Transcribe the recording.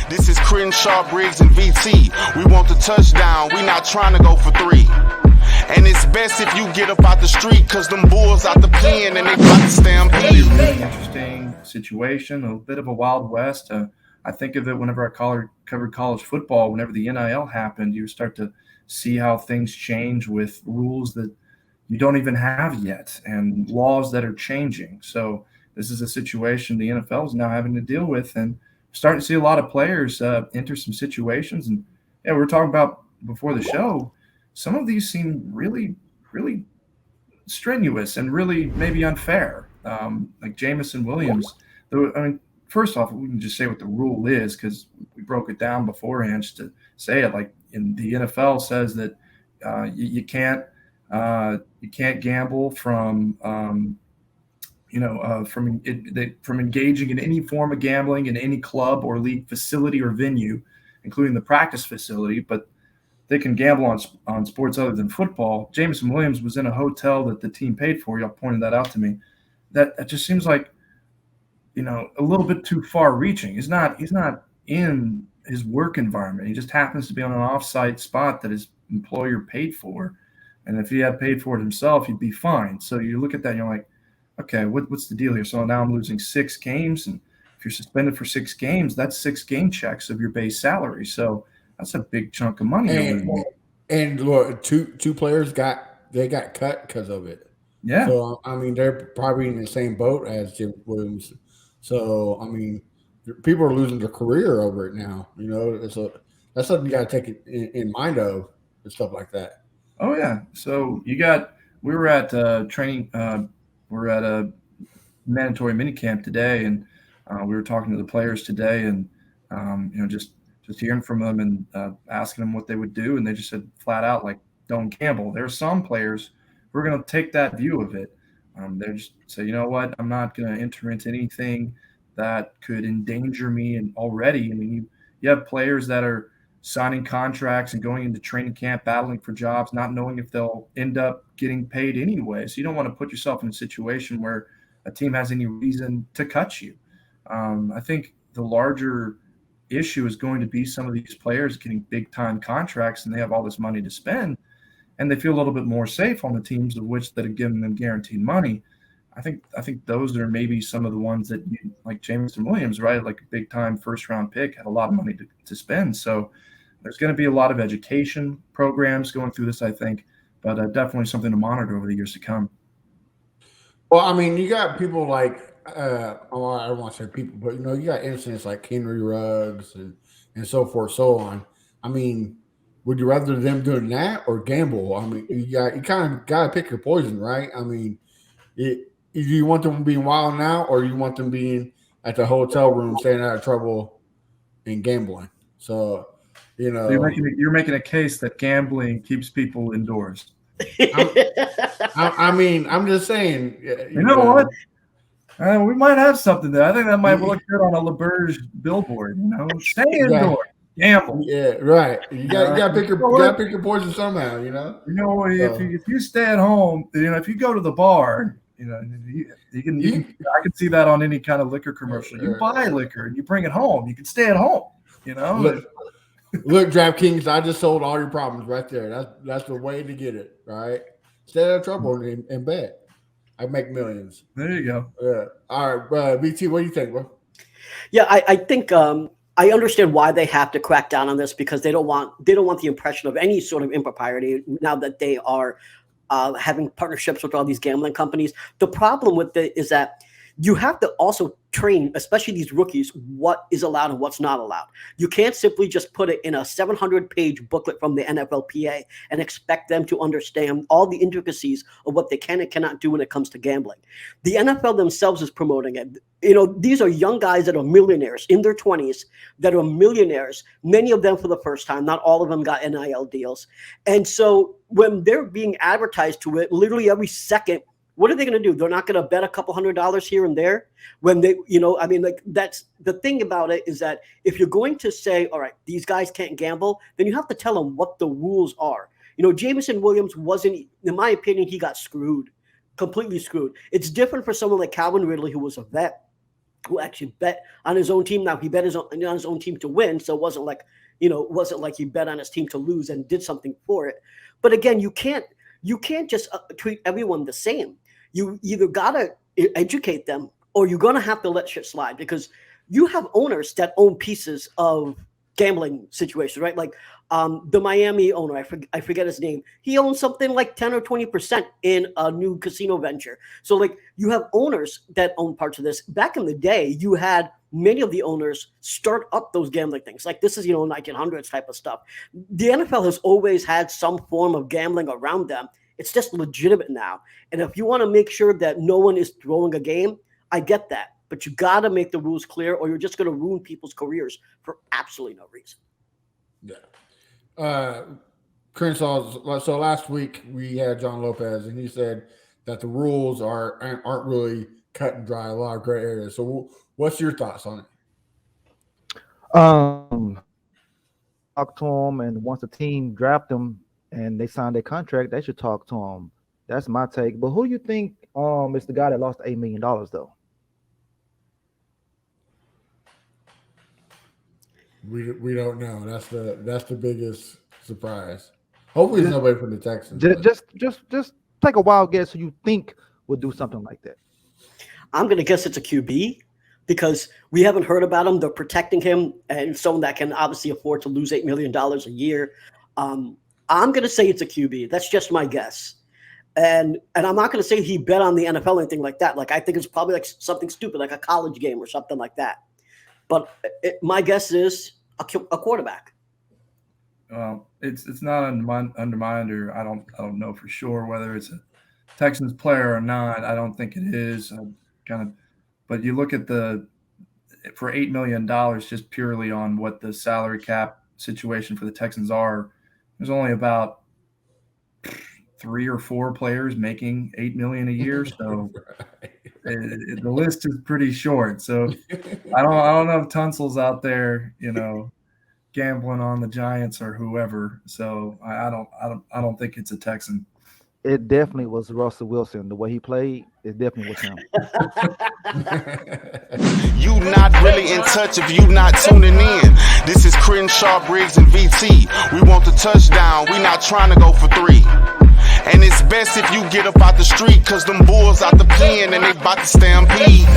This is Crenshaw, Briggs, and VT. We want the touchdown, we not trying to go for 3. And it's best if you get up out the street, cause them bulls out the pen and they got to stampede. Really interesting situation, a bit of a Wild West. I think of it whenever I covered college football. Whenever the NIL happened, you start to see how things change with rules that you don't even have yet and laws that are changing. So this is a situation the NFL is now having to deal with, and starting to see a lot of players enter some situations. And yeah, we were talking about before the show, some of these seem really, really strenuous and really maybe unfair. Like Jamison Williams. First off, we can just say what the rule is because we broke it down beforehand just to say it. Like in the NFL says that you can't gamble from from engaging in any form of gambling in any club or league facility or venue, including the practice facility, but they can gamble on sports other than football. Jamison Williams was in a hotel that the team paid for. Y'all pointed that out to me. That just seems like, a little bit too far reaching. He's not in his work environment. He just happens to be on an off-site spot that his employer paid for. And if he had paid for it himself, he'd be fine. So you look at that and you're like, okay, what's the deal here? So now I'm losing 6 games. And if you're suspended for 6 games, that's 6 game checks of your base salary. So that's a big chunk of money. And look, two players got cut because of it. Yeah. So they're probably in the same boat as Jim Williams. So people are losing their career over it now. That's something you got to take in mind of and stuff like that. Oh yeah. So we were at training. We're at a mandatory minicamp today, and we were talking to the players today, and just hearing from them and asking them what they would do, and they just said flat out, like, don't gamble. There are some players who are going to take that view of it. They just say, you know what, I'm not going to enter into anything that could endanger me. And already, you have players that are signing contracts and going into training camp, battling for jobs, not knowing if they'll end up getting paid anyway. So you don't want to put yourself in a situation where a team has any reason to cut you. I think the larger issue is going to be some of these players getting big time contracts and they have all this money to spend and they feel a little bit more safe on the teams of which that are giving them guaranteed money. I think those are maybe some of the ones that like Jamison Williams, right? Like a big time first round pick, had a lot of money to spend. So there's going to be a lot of education programs going through this, I think, but definitely something to monitor over the years to come. Well, you got people like, I don't want to say people, but, you got incidents like Henry Ruggs and so forth, so on. Would you rather them doing that or gamble? You kind of got to pick your poison, right? Do you want them being wild now or you want them being at the hotel room staying out of trouble and gambling? So, You're making a case that gambling keeps people indoors. I'm just saying. You know what? We might have something there. I think that might look good on a LeBurge billboard. Stay indoors, gamble. Yeah, right. You got to pick your poison somehow. If you stay at home, if you go to the bar, you can. I can see that on any kind of liquor commercial. You buy liquor and you bring it home. You can stay at home. Look, DraftKings, I just sold all your problems right there. That's the way to get it, right? Stay out of trouble and bet. I make millions. There you go. Yeah. All right, BT, what do you think, bro? Yeah, I think I understand why they have to crack down on this because they don't want the impression of any sort of impropriety now that they are having partnerships with all these gambling companies. The problem with it is that you have to also train, especially these rookies, what is allowed and what's not allowed. You can't simply just put it in a 700-page booklet from the NFLPA and expect them to understand all the intricacies of what they can and cannot do when it comes to gambling. The NFL themselves is promoting it. These are young guys that are millionaires in their 20s that are millionaires, many of them for the first time. Not all of them got NIL deals. And so when they're being advertised to it, literally every second, what are they going to do? They're not going to bet a couple $100 here and there when they, that's the thing about it is that if you're going to say, all right, these guys can't gamble, then you have to tell them what the rules are. Jamison Williams wasn't, in my opinion, he got screwed, completely screwed. It's different for someone like Calvin Ridley, who was a vet. who actually bet on his own team. Now he bet on his own team to win, so it wasn't like he bet on his team to lose and did something for it. But again, you can't just treat everyone the same. You either gotta educate them, or you're gonna have to let shit slide, because you have owners that own pieces of gambling situations, right? Like the Miami owner, I forget his name. He owns something like 10 or 20% in a new casino venture. So like you have owners that own parts of this. Back in the day, you had many of the owners start up those gambling things. Like this is, 1900s type of stuff. The NFL has always had some form of gambling around them. It's just legitimate now. And if you want to make sure that no one is throwing a game, I get that. But you got to make the rules clear, or you're just going to ruin people's careers for absolutely no reason. Yeah. Crenshaw, so last week we had John Lopez, and he said that the rules aren't really cut and dry, a lot of gray areas. So what's your thoughts on it? Talk to him, and once the team draft them and they sign their contract, they should talk to him. That's my take. But who do you think is the guy that lost $8 million though? We don't know. That's the biggest surprise. Hopefully, it's nobody from the Texans. Just take a wild guess who you think would do something like that. I'm gonna guess it's a QB, because we haven't heard about him. They're protecting him, and someone that can obviously afford to lose $8 million a year. I'm gonna say it's a QB. That's just my guess. And I'm not gonna say he bet on the NFL or anything like that. Like I think it's probably like something stupid, like a college game or something like that. But my guess is a quarterback. It's not undermined, or I don't know for sure whether it's a Texans player or not. I don't think it is. But you look at for $8 million, just purely on what the salary cap situation for the Texans are, there's only about 3 or 4 players making $8 million a year. So the list is pretty short. So I don't know if Tunsil's out there, gambling on the Giants or whoever. So I don't think it's a Texan. It definitely was Russell Wilson. The way he played, it definitely was him. You not really in touch if you not tuning in. This is Crenshaw, Briggs, and VT. We want the touchdown. We not trying to go for 3. And it's best if you get up out the street, cause them bulls out the pen and they about to stampede.